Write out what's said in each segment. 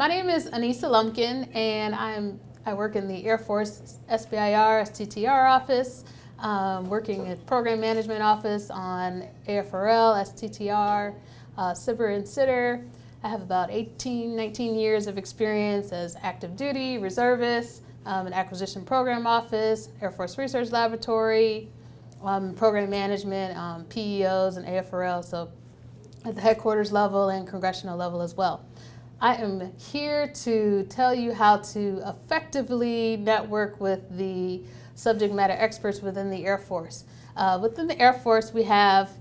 My name is Anissa Lumpkin, and I work in the Air Force SBIR, STTR office, working in Program Management office on AFRL, STTR, SBIR and STTR. I have about 19 years of experience as active duty, reservist, an acquisition program office, Air Force Research Laboratory, program management, PEOs and AFRL, so at the headquarters level and congressional level as well. I am here to tell you how to effectively network with the subject matter experts within the Air Force. Within the Air Force, we have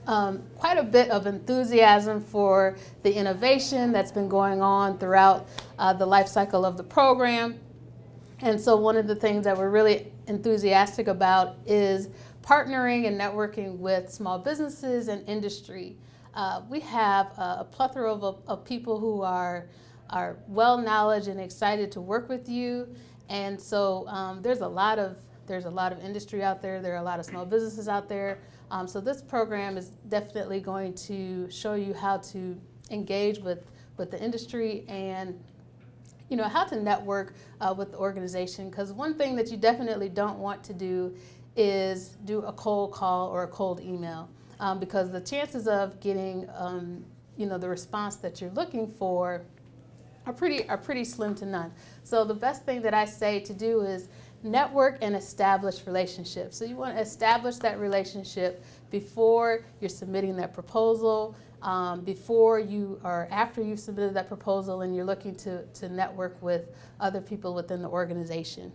quite a bit of enthusiasm for the innovation that's been going on throughout the life cycle of the program. And so one of the things that we're really enthusiastic about is partnering and networking with small businesses and industry. We have a plethora of people who are well knowledge and excited to work with you. And so there's a lot of industry out there. There are a lot of small businesses out there. So this program is definitely going to show you how to engage with the industry and how to network with the organization. Because one thing that you definitely don't want to do is do a cold call or a cold email, because the chances of getting the response that you're looking for are pretty slim to none. So the best thing that I say to do is network and establish relationships. So you want to establish that relationship before you're submitting that proposal, before you or after you've submitted that proposal and you're looking to network with other people within the organization.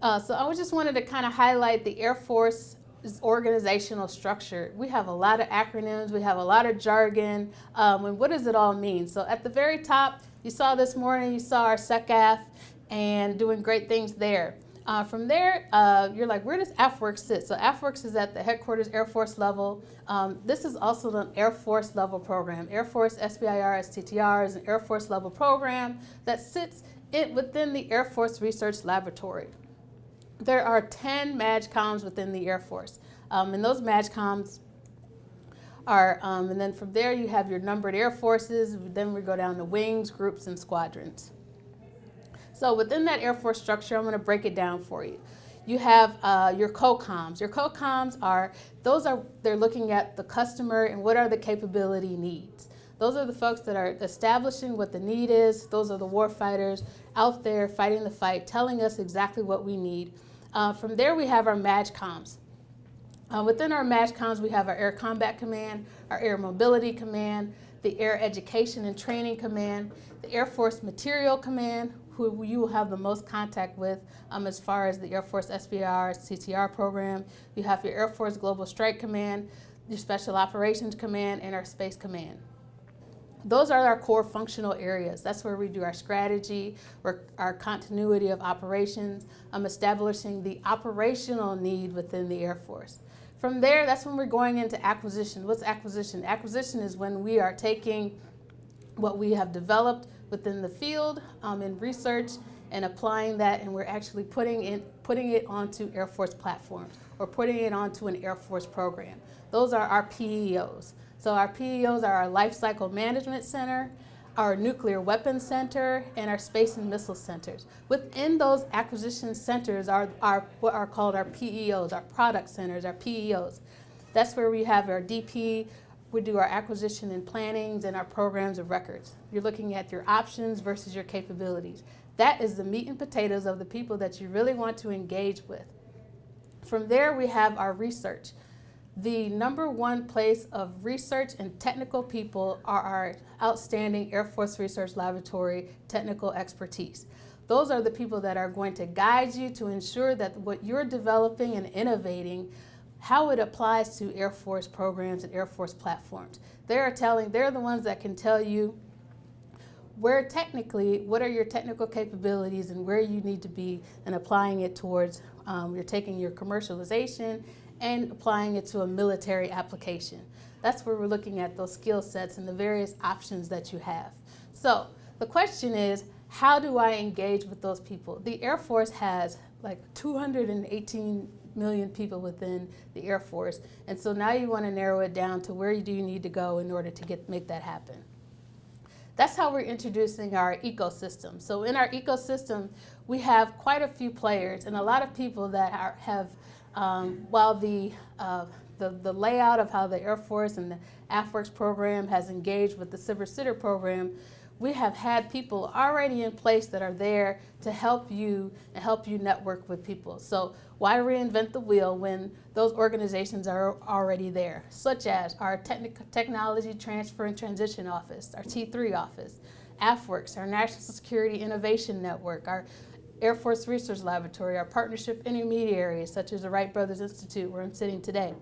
So I just wanted to kind of highlight the Air Force's organizational structure. We have a lot of acronyms, we have a lot of jargon, and what does it all mean? So at the very top, you saw this morning, you saw our SecAF and doing great things there. From there, you're like, where does AFWERX sit? So AFWERX is at the headquarters Air Force level. This is also an Air Force level program. Air Force SBIR STTR is an Air Force level program that sits within the Air Force Research Laboratory. There are 10 MAGCOMs within the Air Force, and those MAGCOMs are, and then from there you have your numbered air forces, then we go down to wings, groups, and squadrons. So within that Air Force structure, I'm going to break it down for you. You have your COCOMs. Your COCOMs they're looking at the customer and what are the capability needs. Those are the folks that are establishing what the need is. Those are the warfighters out there fighting the fight, telling us exactly what we need. From there, we have our MAGCOMs. Within our MAGCOMs, we have our Air Combat Command, our Air Mobility Command, the Air Education and Training Command, the Air Force Material Command, who you will have the most contact with as far as the Air Force SBIR STTR program. You have your Air Force Global Strike Command, your Special Operations Command, and our Space Command. Those are our core functional areas. That's where we do our strategy, our continuity of operations, establishing the operational need within the Air Force. From there, that's when we're going into acquisition. What's acquisition? Acquisition is when we are taking what we have developed within the field in research and applying that, and we're actually putting it onto Air Force platforms or putting it onto an Air Force program. Those are our PEOs. So our PEOs are our Life Cycle Management Center, our Nuclear Weapons Center, and our Space and Missile Centers. Within those acquisition centers are what are called our PEOs, our product centers, our PEOs. That's where we have our DP, we do our acquisition and plannings and our programs of records. You're looking at your options versus your capabilities. That is the meat and potatoes of the people that you really want to engage with. From there, we have our research. The number one place of research and technical people are our outstanding Air Force Research Laboratory technical expertise. Those are the people that are going to guide you to ensure that what you're developing and innovating, how it applies to Air Force programs and Air Force platforms. They're the ones that can tell you what are your technical capabilities and where you need to be and applying it towards, you're taking your commercialization and applying it to a military application. That's where we're looking at those skill sets and the various options that you have. So the question is, how do I engage with those people? The Air Force has like 218 million people within the Air Force, and so now you want to narrow it down to where do you need to go in order to make that happen. That's how we're introducing our ecosystem. So in our ecosystem, we have quite a few players and a lot of people that have, while the layout of how the Air Force and the AFWERX program has engaged with the SBIR program, we have had people already in place that are there to help you and help you network with people. So why reinvent the wheel when those organizations are already there, such as our Technology Transfer and Transition Office, our T3 office, AFWERX, our National Security Innovation Network, our Air Force Research Laboratory, our partnership intermediaries, such as the Wright Brothers Institute, where I'm sitting today.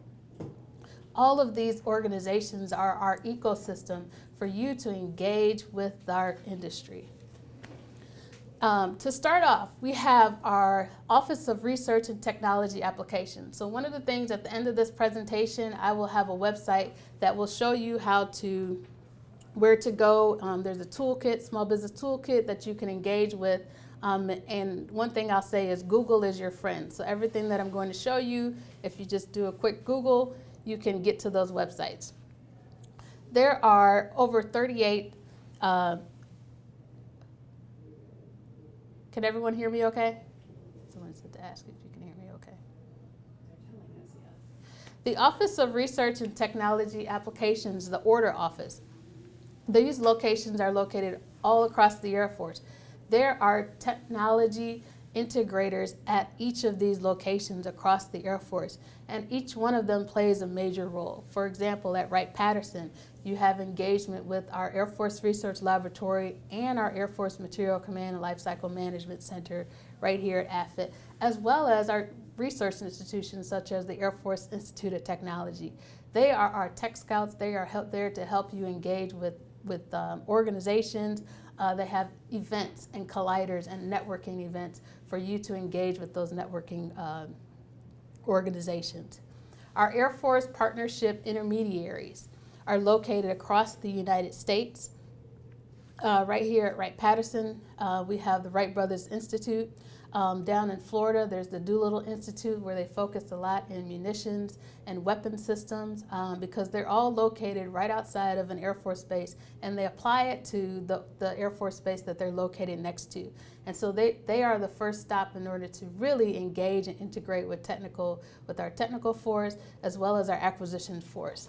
All of these organizations are our ecosystem for you to engage with our industry. To start off, we have our Office of Research and Technology Applications. So one of the things at the end of this presentation, I will have a website that will show you where to go. There's a toolkit, small business toolkit that you can engage with. And one thing I'll say is Google is your friend. So everything that I'm going to show you, if you just do a quick Google, you can get to those websites. There are over 38, can everyone hear me okay? Someone said to ask if you can hear me okay. The Office of Research and Technology Applications, the Order Office. These locations are located all across the Air Force. There are technology integrators at each of these locations across the Air Force, and each one of them plays a major role. For example, at Wright-Patterson, you have engagement with our Air Force Research Laboratory and our Air Force Material Command and Lifecycle Management Center right here at AFIT, as well as our research institutions such as the Air Force Institute of Technology. They are our tech scouts. They are there to help you engage with organizations. They have events and colliders and networking events for you to engage with those networking organizations. Our Air Force Partnership Intermediaries are located across the United States. Right here at Wright-Patterson, we have the Wright Brothers Institute. Down in Florida, there's the Doolittle Institute, where they focus a lot in munitions and weapon systems because they're all located right outside of an Air Force base, and they apply it to the Air Force base that they're located next to. And so they are the first stop in order to really engage and integrate with our technical force as well as our acquisition force.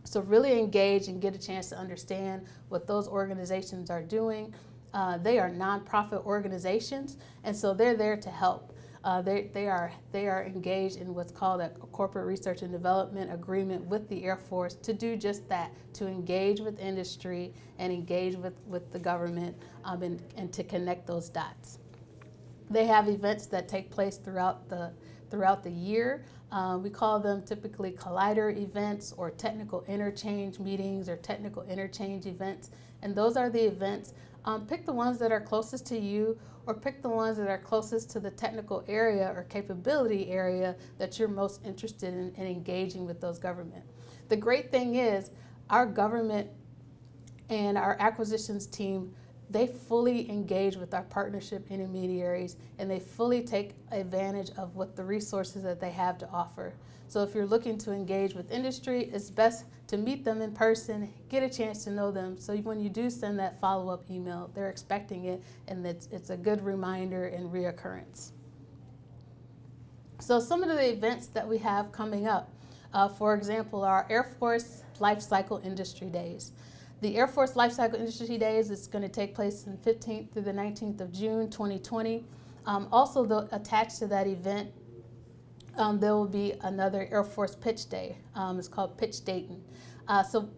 So really engage and get a chance to understand what those organizations are doing. They are nonprofit organizations, and so they're there to help. They are engaged in what's called a corporate research and development agreement with the Air Force to do just that, to engage with industry and engage with the government and to connect those dots. They have events that take place throughout the year. We call them typically collider events or technical interchange meetings or technical interchange events, and those are the events. Pick the ones that are closest to you, or pick the ones that are closest to the technical area or capability area that you're most interested in engaging with those government. The great thing is our government and our acquisitions team, they fully engage with our partnership intermediaries, and they fully take advantage of what the resources that they have to offer. So if you're looking to engage with industry, it's best to meet them in person, get a chance to know them, so when you do send that follow-up email, they're expecting it, and it's a good reminder and reoccurrence. So some of the events that we have coming up, for example, our Air Force Lifecycle Industry Days. The Air Force Lifecycle Industry Days is going to take place from the 15th through the 19th of June 2020. Also attached to that event, there will be another Air Force Pitch Day. It's called Pitch Dayton. So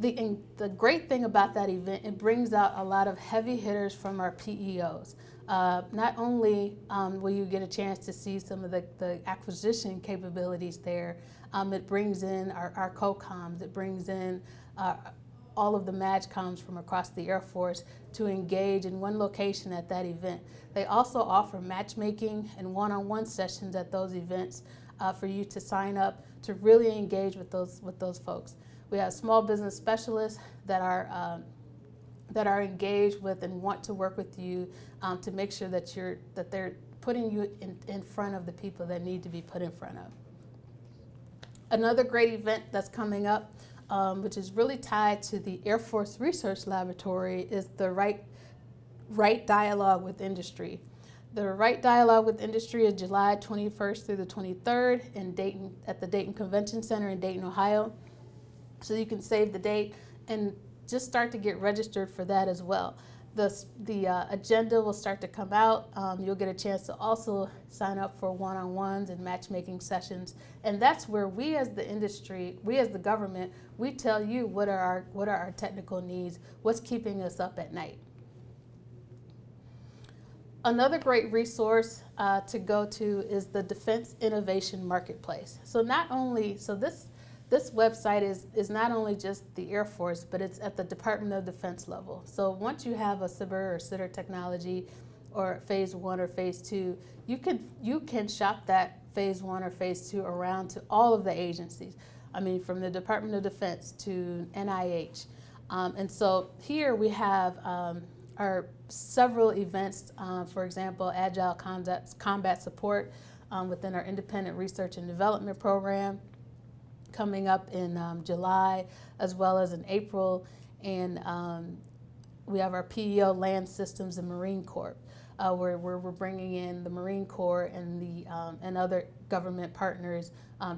the great thing about that event, it brings out a lot of heavy hitters from our PEOs. Not only will you get a chance to see some of the acquisition capabilities there, it brings in our COCOMs, it brings in all of the MAGCOMs from across the Air Force to engage in one location at that event. They also offer matchmaking and one-on-one sessions at those events for you to sign up to really engage with those folks. We have small business specialists that are engaged with and want to work with you to make sure that they're putting you in front of the people that need to be put in front of. Another great event that's coming up which is really tied to the Air Force Research Laboratory, is the RightRight Dialogue with Industry. The RightRight Dialogue with Industry is July 21st through the 23rd in Dayton, at the Dayton Convention Center in Dayton, Ohio. So you can save the date and just start to get registered for that as well. The agenda will start to come out. You'll get a chance to also sign up for one-on-ones and matchmaking sessions. And that's where we as the industry, we as the government, we tell you what are our technical needs, what's keeping us up at night. Another great resource to go to is the Defense Innovation Marketplace. So this website is not only just the Air Force, but it's at the Department of Defense level. So once you have a SBIR or STTR technology or phase 1 or phase 2, you can shop that phase 1 or phase 2 around to all of the agencies. I mean, from the Department of Defense to NIH. And so here we have our several events, for example, Agile Combat Support within our Independent Research and Development Program, coming up in July as well as in April, and we have our PEO Land Systems and Marine Corps, where we're bringing in the Marine Corps and other government partners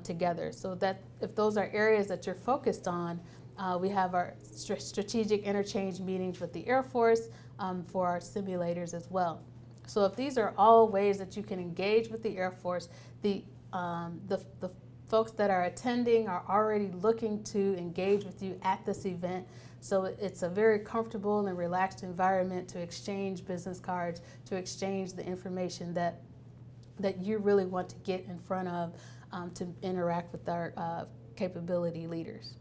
together. So that if those are areas that you're focused on, we have our strategic interchange meetings with the Air Force for our simulators as well. So if these are all ways that you can engage with the Air Force, the folks that are attending are already looking to engage with you at this event. So it's a very comfortable and relaxed environment to exchange business cards, to exchange the information that you really want to get in front of to interact with our capability leaders.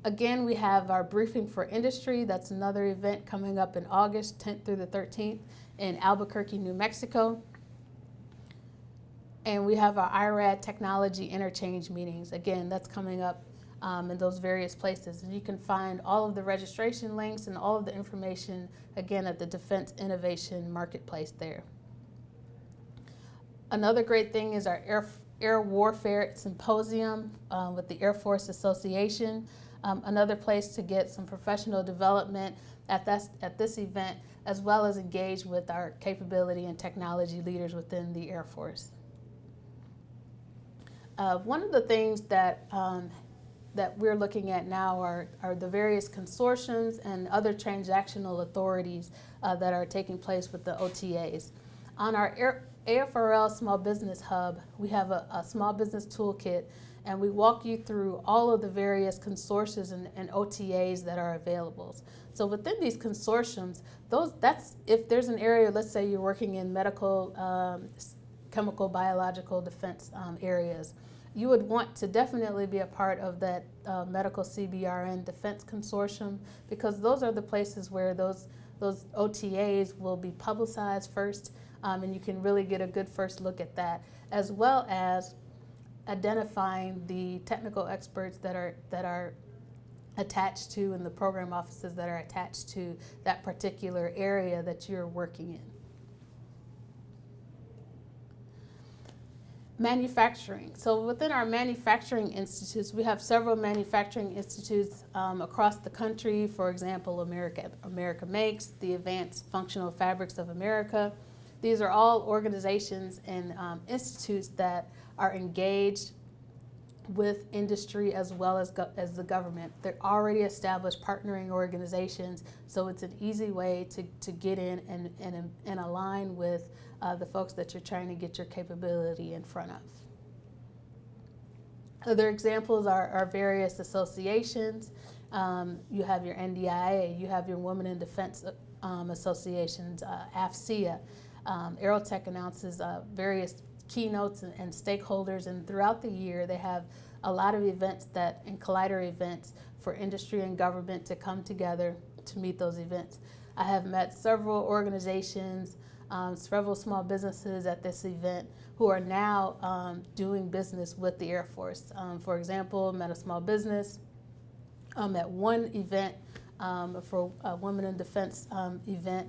Again, we have our Briefing for Industry. That's another event coming up in August 10th through the 13th in Albuquerque, New Mexico. And we have our IRAD Technology Interchange meetings. Again, that's coming up in those various places. And you can find all of the registration links and all of the information, again, at the Defense Innovation Marketplace there. Another great thing is our Air Warfare Symposium with the Air Force Association. Another place to get some professional development at this event, as well as engage with our capability and technology leaders within the Air Force. One of the things that we're looking at now are the various consortiums and other transactional authorities that are taking place with the OTAs. On our AFRL Small Business Hub, we have a small business toolkit, and we walk you through all of the various consortiums and OTAs that are available. So within these consortiums, that's if there's an area, let's say you're working in medical, chemical, biological defense areas, you would want to definitely be a part of that medical CBRN defense consortium, because those are the places where those OTAs will be publicized first, and you can really get a good first look at that, as well as identifying the technical experts that are attached to, and the program offices that are attached to that particular area that you're working in. Manufacturing. So within our manufacturing institutes, we have several manufacturing institutes across the country. For example, America Makes, the Advanced Functional Fabrics of America. These are all organizations and institutes that are engaged with industry as well as the government. They're already established partnering organizations, so it's an easy way to get in and align with the folks that you're trying to get your capability in front of. Other examples are various associations. You have your NDIA, you have your Women in Defense associations, AFCEA. Aerotech announces various keynotes and stakeholders, and throughout the year they have a lot of events and collider events for industry and government to come together to meet those events. I have met several organizations, several small businesses at this event who are now doing business with the Air Force. For example, met a small business at one event for a Women in Defense event,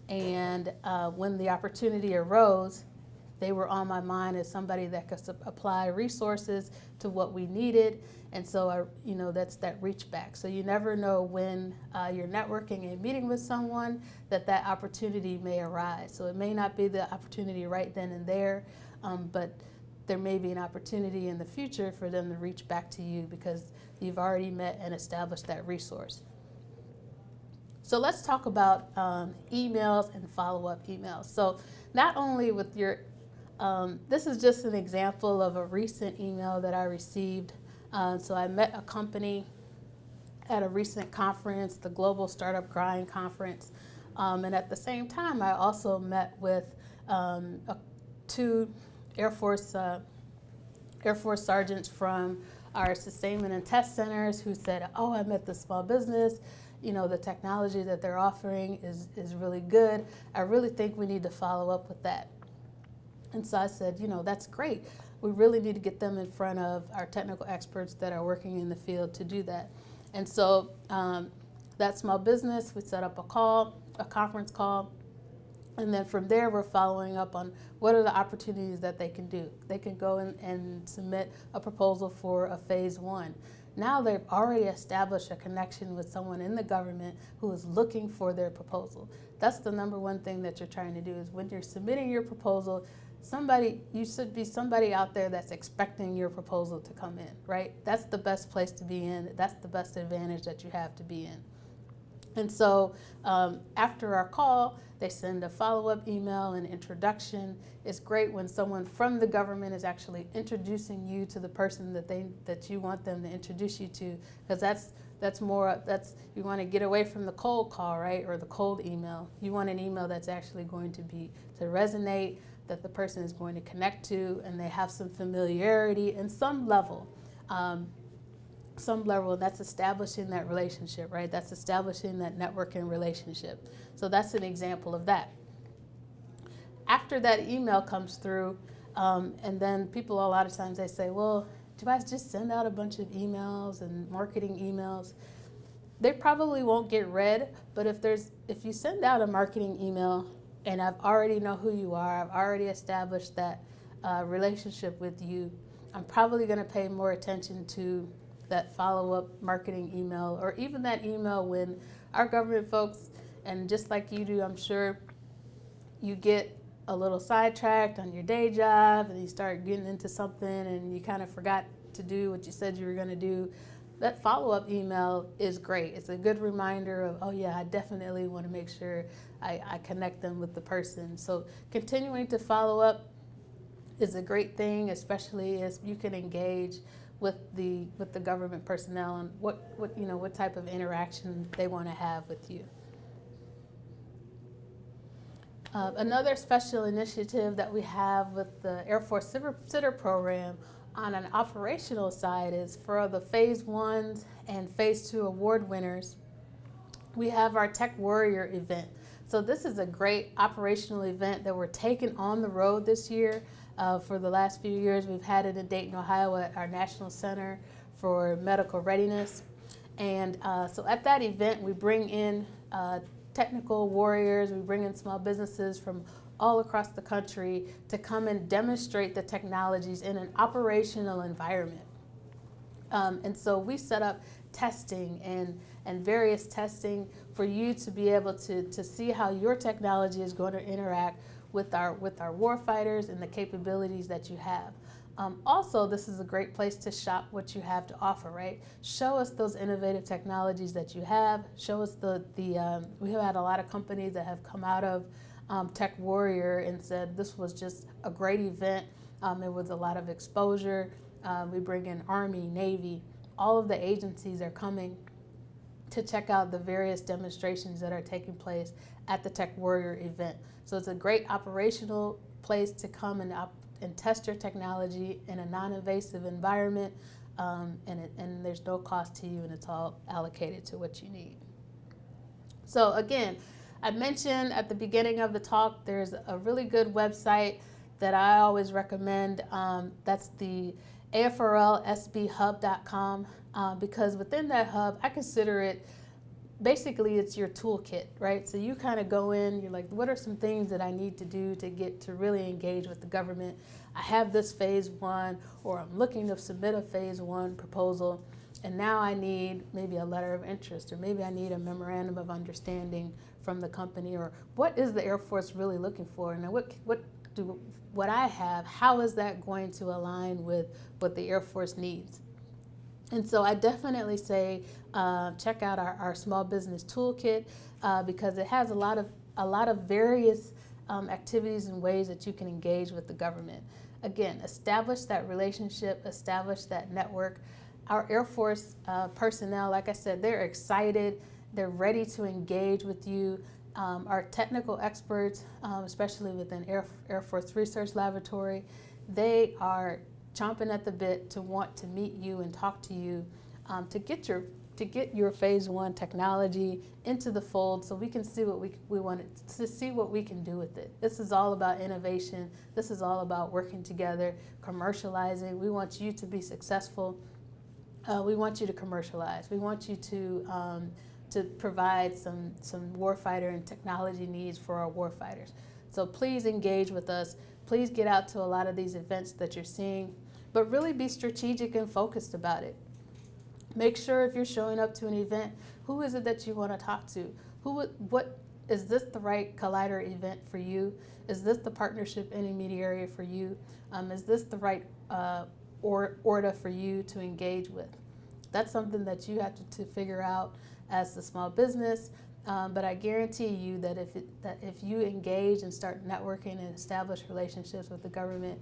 and when the opportunity arose, they were on my mind as somebody that could apply resources to what we needed. And so, that's that reach back. So you never know when you're networking and meeting with someone that opportunity may arise. So it may not be the opportunity right then and there, but there may be an opportunity in the future for them to reach back to you because you've already met and established that resource. So let's talk about emails and follow-up emails. So not only with your, this is just an example of a recent email that I received. So I met a company at a recent conference, the Global Startup Grind Conference. And at the same time, I also met with two Air Force sergeants from our sustainment and test centers who said, oh, I met the small business. The technology that they're offering is really good. I really think we need to follow up with that. And so I said, that's great. We really need to get them in front of our technical experts that are working in the field to do that. And so that small business, we set up a conference call. And then from there, we're following up on what are the opportunities that they can do. They can go and submit a proposal for a phase 1. Now they've already established a connection with someone in the government who is looking for their proposal. That's the number one thing that you're trying to do is when you're submitting your proposal, you should be somebody out there that's expecting your proposal to come in, right? That's the best place to be in. That's the best advantage that you have to be in. And so after our call, they send a follow-up email and introduction. It's great when someone from the government is actually introducing you to the person that you want them to introduce you to, because that's you want to get away from the cold call, right, or the cold email. You want an email that's actually going to resonate, that the person is going to connect to, and they have some familiarity in some level. And that's establishing that relationship, right? That's establishing that networking relationship. So that's an example of that. After that email comes through, and then people a lot of times they say, well, do I just send out a bunch of emails and marketing emails? They probably won't get read, but if you send out a marketing email and I've already know who you are, I've already established that relationship with you, I'm probably going to pay more attention to that follow-up marketing email, or even that email when our government folks, and just like you do, I'm sure you get a little sidetracked on your day job and you start getting into something and you kind of forgot to do what you said you were going to do. That follow-up email is great. It's a good reminder of, oh yeah, I definitely want to make sure I connect them with the person. So continuing to follow up is a great thing, especially as you can engage with the government personnel and what type of interaction they want to have with you. Another special initiative that we have with the Air Force SBIR program on an operational side is for the phase 1s and phase 2 award winners. We have our Tech Warrior event. So this is a great operational event that we're taking on the road this year. For the last few years, we've had it in Dayton, Ohio at our National Center for Medical Readiness. And so at that event, we bring in technical warriors, we bring in small businesses from all across the country to come and demonstrate the technologies in an operational environment. And so we set up testing and various testing for you to be able to see how your technology is going to interact with our warfighters and the capabilities that you have. Also, this is a great place to shop what you have to offer, right? Show us those innovative technologies that you have. Show us we have had a lot of companies that have come out of Tech Warrior and said this was just a great event. It was a lot of exposure. We bring in Army, Navy, all of the agencies are coming to check out the various demonstrations that are taking place at the Tech Warrior event. So it's a great operational place to come and test your technology in a non-invasive environment, and there's no cost to you, and it's all allocated to what you need. So again, I mentioned at the beginning of the talk, there's a really good website that I always recommend. That's the AFRL SBIR.com, because within that hub, I consider it basically it's your toolkit, right? So you kind of go in, you're like, what are some things that I need to do to get to really engage with the government? I have this phase 1, or I'm looking to submit a phase 1 proposal, and now I need maybe a letter of interest, or maybe I need a memorandum of understanding from the company, or what is the Air Force really looking for? And what I have, how is that going to align with what the Air Force needs? And so I definitely say check out our small business toolkit because it has a lot of various activities and ways that you can engage with the government. Again, establish that relationship, establish that network. Our Air Force personnel, like I said, they're excited, they're ready to engage with you. Our technical experts, especially within Air Force Research Laboratory, they are chomping at the bit to want to meet you and talk to you to get your phase 1 technology into the fold, so we can see what we want to see what we can do with it. This is all about innovation. This is all about working together, commercializing. We want you to be successful. We want you to commercialize. We want you to provide some warfighter and technology needs for our warfighters. So please engage with us. Please get out to a lot of these events that you're seeing, but really be strategic and focused about it. Make sure if you're showing up to an event, who is it that you want to talk to? What is this the right collider event for you? Is this the partnership intermediary for you? Is this the right order for you to engage with? That's something that you have to figure out as the small business. But I guarantee you that if you engage and start networking and establish relationships with the government,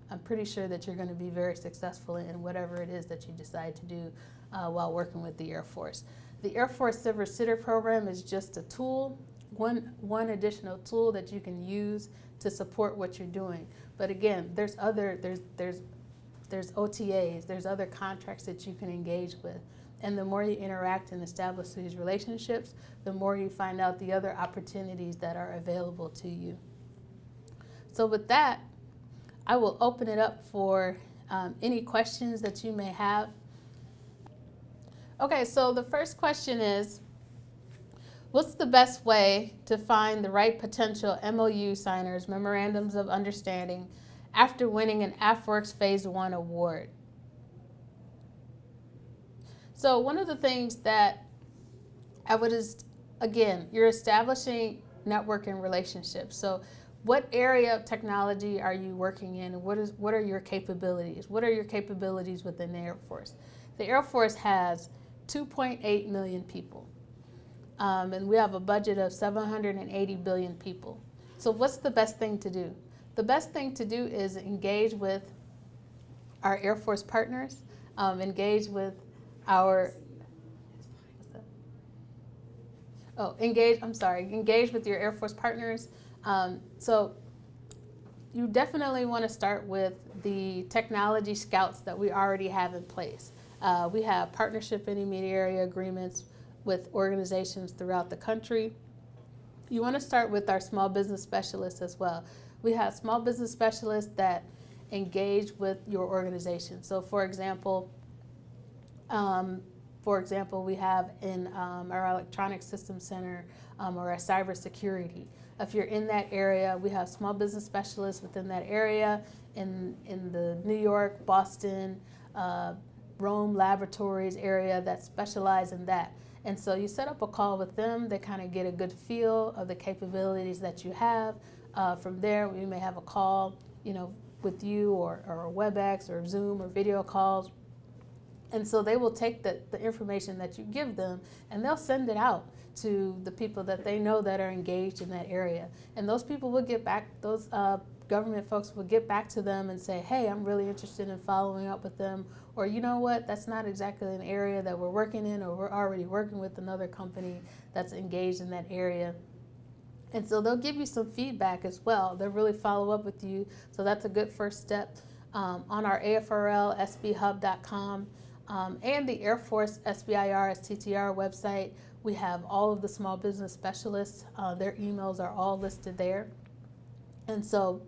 I'm pretty sure that you're going to be very successful in whatever it is that you decide to do while working with the Air Force. The Air Force SBIR program is just a tool, one additional tool that you can use to support what you're doing. But again, there's OTAs, there's other contracts that you can engage with. And the more you interact and establish these relationships, the more you find out the other opportunities that are available to you. So with that, I will open it up for any questions that you may have. Okay, so the first question is, what's the best way to find the right potential MOU signers, memorandums of understanding, after winning an AFWERX Phase 1 award? So one of the things that I would again, you're establishing networking relationships. So what area of technology are you working in, and what are your capabilities? What are your capabilities within the Air Force? The Air Force has 2.8 million people, and we have a budget of 780 billion people. So what's the best thing to do? The best thing to do is engage with our Air Force partners, engage with engage with your Air Force partners. So you definitely want to start with the technology scouts that we already have in place. We have partnership intermediary agreements with organizations throughout the country. You want to start with our small business specialists as well. We have small business specialists that engage with your organization. So for example, we have in our electronic systems center or our cybersecurity. If you're in that area, we have small business specialists within that area in the New York, Boston, Rome laboratories area that specialize in that. And so you set up a call with them. They kind of get a good feel of the capabilities that you have. From there, we may have a call, with you or WebEx or Zoom or video calls. And so they will take the information that you give them and they'll send it out to the people that they know that are engaged in that area. And those people will get back, those government folks will get back to them and say, hey, I'm really interested in following up with them. Or you know what, that's not exactly an area that we're working in, or we're already working with another company that's engaged in that area. And so they'll give you some feedback as well. They'll really follow up with you. So that's a good first step. On our AFRL SBHub.com and the Air Force SBIR STTR website, we have all of the small business specialists. Their emails are all listed there. And so,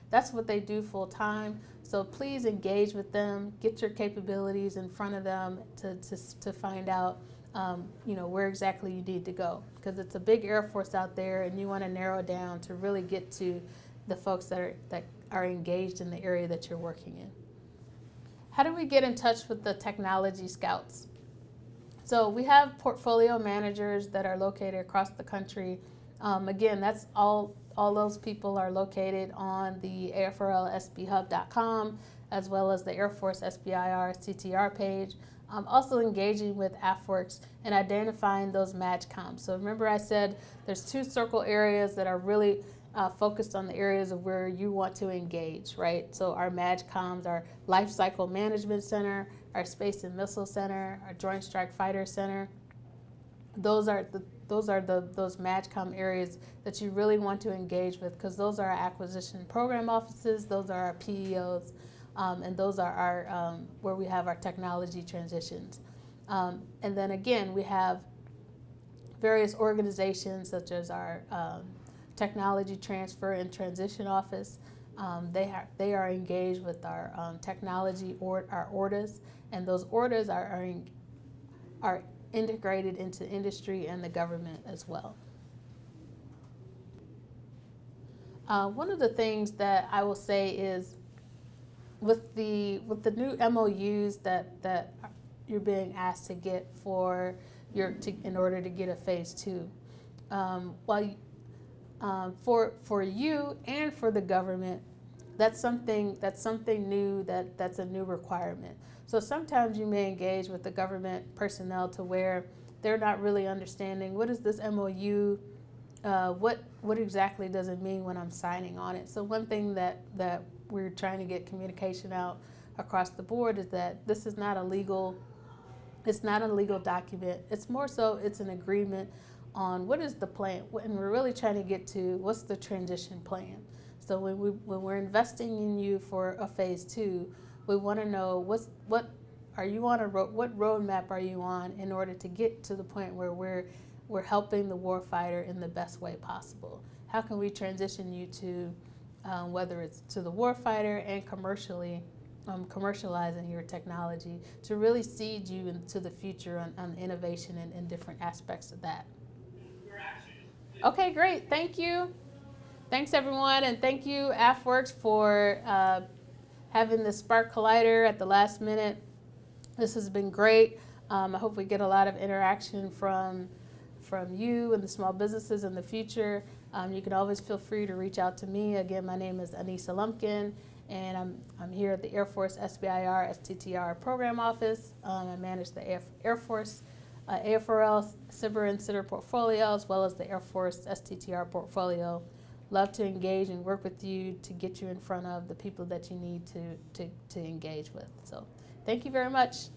that's what they do full time. So please engage with them, get your capabilities in front of them to find out where exactly you need to go, because it's a big Air Force out there, and you want to narrow down to really get to the folks that are engaged in the area that you're working in. How do we get in touch with the technology scouts? So we have portfolio managers that are located across the country. Again, that's all those people are located on the AFRL SBHub.com, as well as the Air Force SBIR STTR page. Also engaging with AFWERX and identifying those MAJCOMs. So remember I said there's 2 circle areas that are really focused on the areas of where you want to engage, right? So our MAJCOMs, our Life Cycle Management Center, our Space and Missile Center, our Joint Strike Fighter Center. Those are those MAJCOM areas that you really want to engage with, because those are our acquisition program offices, those are our PEOs, and those are our where we have our technology transitions. And then again, we have various organizations such as our Technology Transfer and Transition Office. They are engaged with our technology our orders, and those orders are integrated into industry and the government as well. One of the things that I will say is with the new MOUs that you're being asked to get in order to get a phase 2, for you and for the government, that's something new, that's a new requirement. So sometimes you may engage with the government personnel to where they're not really understanding, what is this MOU, what exactly does it mean when I'm signing on it. So one thing that we're trying to get communication out across the board is that this is not a legal document. It's more so it's an agreement on what is the plan, and we're really trying to get to what's the transition plan. So when we're investing in you for a phase 2, we want to know what roadmap are you on in order to get to the point where we're helping the warfighter in the best way possible. How can we transition you to whether it's to the warfighter and commercializing your technology to really seed you into the future on innovation and different aspects of that. Okay, great. Thank you. Thanks, everyone, and thank you, AFWERX, for having the Spark Collider at the last minute. This has been great. I hope we get a lot of interaction from you and the small businesses in the future. You can always feel free to reach out to me. Again, my name is Anissa Lumpkin, and I'm here at the Air Force SBIR STTR Program Office. I manage the Air Force AFRL SBIR and STTR portfolio, as well as the Air Force STTR portfolio. Love to engage and work with you to get you in front of the people that you need to engage with. So thank you very much.